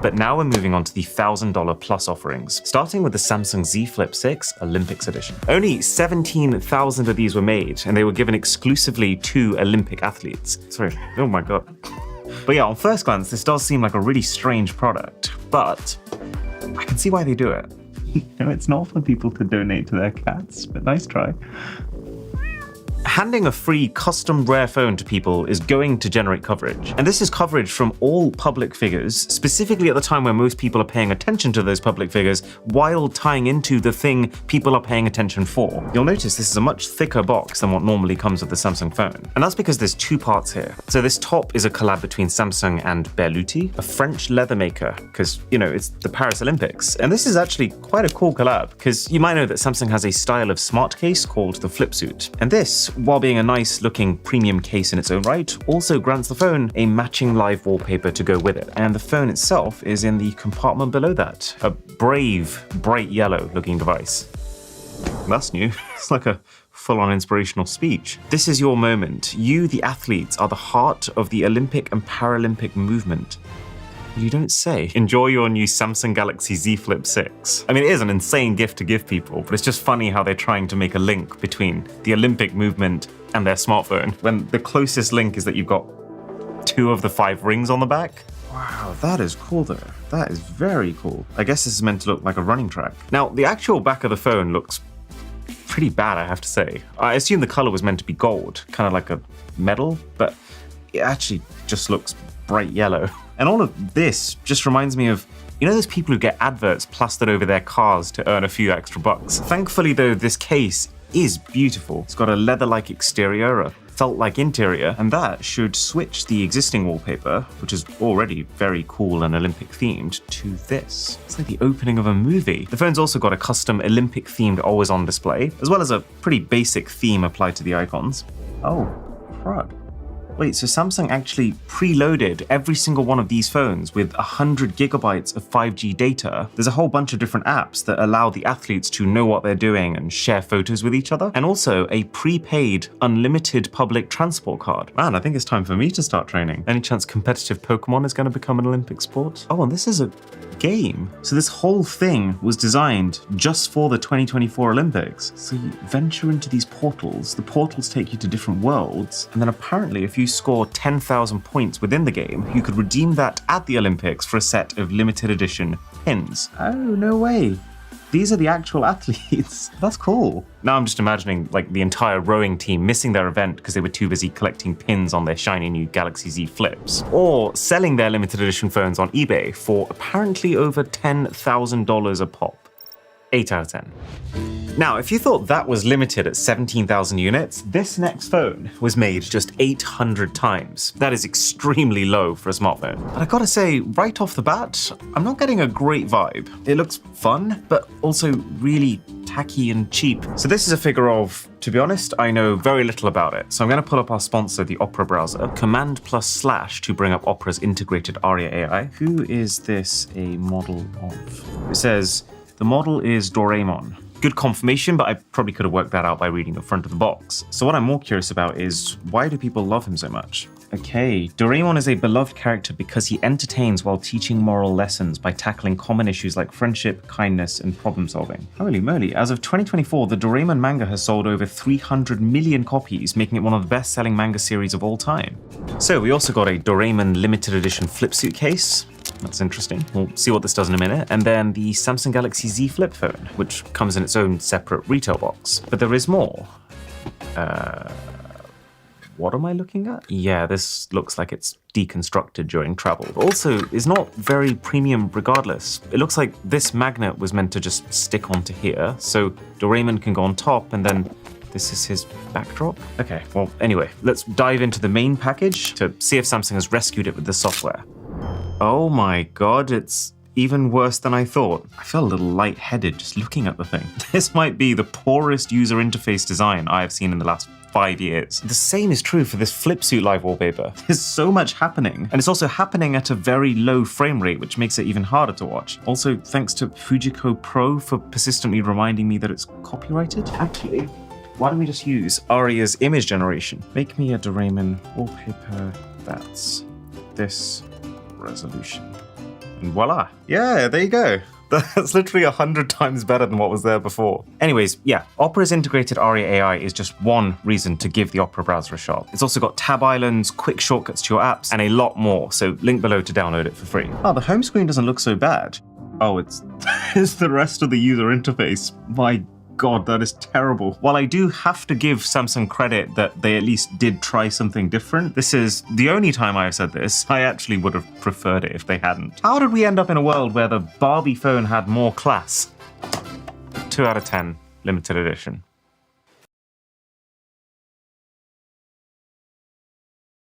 But now we're moving on to the $1,000 plus offerings, starting with the Samsung Z Flip 6 Olympics Edition. Only 17,000 of these were made, and they were given exclusively to Olympic athletes. Sorry, oh my god. But yeah, on first glance, this does seem like a really strange product, but I can see why they do it. It's not for people to donate to their cats, but nice try. Handing a free custom rare phone to people is going to generate coverage. And this is coverage from all public figures, specifically at the time when most people are paying attention to those public figures while tying into the thing people are paying attention for. You'll notice this is a much thicker box than what normally comes with the Samsung phone. And that's because there's two parts here. So this top is a collab between Samsung and Berluti, a French leather maker, because, you know, it's the Paris Olympics. And this is actually quite a cool collab, because you might know that Samsung has a style of smart case called the Flip Suit. And this, while being a nice looking premium case in its own right, also grants the phone a matching live wallpaper to go with it. And the phone itself is in the compartment below that, a brave, bright yellow looking device. That's new. It's like a full-on inspirational speech. This is your moment. You, the athletes, are the heart of the Olympic and Paralympic movement. You don't say. Enjoy your new Samsung Galaxy Z Flip 6. I mean, it is an insane gift to give people, but it's just funny how they're trying to make a link between the Olympic movement and their smartphone, when the closest link is that you've got 2 of the 5 rings on the back. Wow, that is cool though. That is very cool. I guess this is meant to look like a running track. Now, the actual back of the phone looks pretty bad, I have to say. I assume the color was meant to be gold, kind of like a metal, but it actually just looks bright yellow. And all of this just reminds me of, you know, those people who get adverts plastered over their cars to earn a few extra bucks. Thankfully though, this case is beautiful. It's got a leather-like exterior, a felt-like interior, and that should switch the existing wallpaper, which is already very cool and Olympic themed, to this. It's like the opening of a movie. The phone's also got a custom Olympic themed always-on display, as well as a pretty basic theme applied to the icons. Oh, crud. Wait, so Samsung actually preloaded every single one of these phones with 100 gigabytes of 5G data. There's a whole bunch of different apps that allow the athletes to know what they're doing and share photos with each other. And also a prepaid, unlimited public transport card. Man, I think it's time for me to start training. Any chance competitive Pokemon is going to become an Olympic sport? Oh, and this is a game. So this whole thing was designed just for the 2024 Olympics. So you venture into these portals. The portals take you to different worlds. And then apparently if you score 10,000 points within the game, you could redeem that at the Olympics for a set of limited edition pins. Oh, no way. These are the actual athletes. That's cool. Now I'm just imagining like the entire rowing team missing their event because they were too busy collecting pins on their shiny new Galaxy Z Flips, or selling their limited edition phones on eBay for apparently over $10,000 a pop. 8 out of 10. Now, if you thought that was limited at 17,000 units, this next phone was made just 800 times. That is extremely low for a smartphone. But I gotta say, right off the bat, I'm not getting a great vibe. It looks fun, but also really tacky and cheap. So this is a figure of, to be honest, I know very little about it. So I'm gonna pull up our sponsor, the Opera browser, Command+/ to bring up Opera's integrated Aria AI. Who is this a model of? It says, the model is Doraemon. Good confirmation, but I probably could have worked that out by reading the front of the box. So what I'm more curious about is, why do people love him so much? Okay, Doraemon is a beloved character because he entertains while teaching moral lessons by tackling common issues like friendship, kindness, and problem solving. Holy moly, as of 2024, the Doraemon manga has sold over 300 million copies, making it one of the best-selling manga series of all time. So we also got a Doraemon limited edition flip suit case. That's interesting. We'll see what this does in a minute. And then the Samsung Galaxy Z Flip phone, which comes in its own separate retail box. But there is more. What am I looking at? Yeah, this looks like it's deconstructed during travel. But also, is not very premium regardless. It looks like this magnet was meant to just stick onto here, so Doraemon can go on top, and then this is his backdrop. Okay, well, anyway, let's dive into the main package to see if Samsung has rescued it with the software. Oh my god, it's even worse than I thought. I feel a little lightheaded just looking at the thing. This might be the poorest user interface design I have seen in the last 5 years. The same is true for this flip suit live wallpaper. There's so much happening, and it's also happening at a very low frame rate, which makes it even harder to watch. Also, thanks to Fujiko Pro for persistently reminding me that it's copyrighted. Actually, why don't we just use Aria's image generation? Make me a Doraemon wallpaper that's this resolution. And voila. Yeah, there you go. That's literally 100 times better than what was there before. Anyways, yeah, Opera's integrated ARIA AI is just one reason to give the Opera browser a shot. It's also got tab islands, quick shortcuts to your apps, and a lot more, so link below to download it for free. Oh, the home screen doesn't look so bad. Oh, it's the rest of the user interface. My God, that is terrible. While I do have to give Samsung credit that they at least did try something different, this is the only time I've said this. I actually would have preferred it if they hadn't. How did we end up in a world where the Barbie phone had more class? 2 out of 10, limited edition.